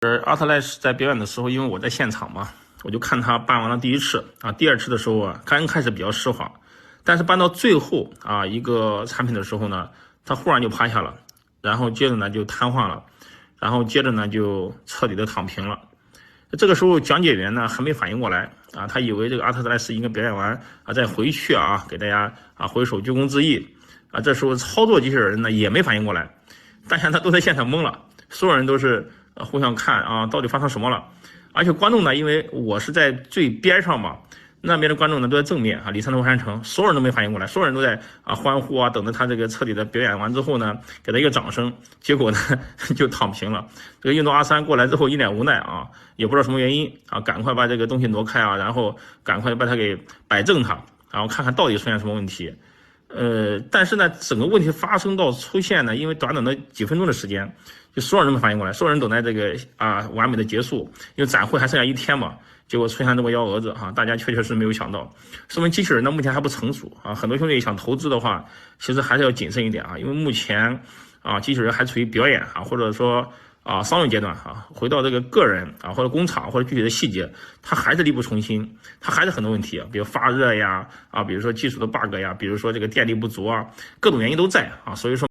阿特莱斯在表演的时候，因为我在现场嘛，我就看他搬完了第一次啊，第二次的时候啊，刚开始比较湿滑，但是搬到最后啊一个产品的时候呢，他忽然就趴下了，然后接着呢就瘫痪了，然后接着呢就彻底的躺平了。这个时候讲解员呢还没反应过来啊，他以为这个阿特莱斯应该表演完啊再回去啊给大家啊挥手鞠躬致意啊，这时候操作机器人呢也没反应过来，大家呢都在现场懵了，所有人都是互相看啊，到底发生什么了？而且观众呢，因为我是在最边上嘛，那边的观众呢都在正面啊，里三层外三层，所有人都没反应过来，所有人都在欢呼啊，等着他这个彻底的表演完之后呢，给他一个掌声。结果呢就躺平了。这个运动阿三过来之后一脸无奈啊，也不知道什么原因啊，赶快把这个东西挪开啊，然后赶快把它给摆正它，然后看看到底出现什么问题。但是呢，整个问题发生到出现呢，因为短短的几分钟的时间，就所有人都没反应过来，所有人等待这个完美的结束，因为展会还剩下一天嘛，结果出现这么幺蛾子啊，大家确实没有想到，说明机器人呢目前还不成熟啊，很多兄弟想投资的话，其实还是要谨慎一点啊，因为目前啊机器人还处于表演啊，或者说商业阶段啊，回到这个个人啊或者工厂或者具体的细节，它还是力不从心，它还是很多问题啊，比如发热呀比如说技术的 bug 呀，比如说这个电力不足啊，各种原因都在啊，所以说。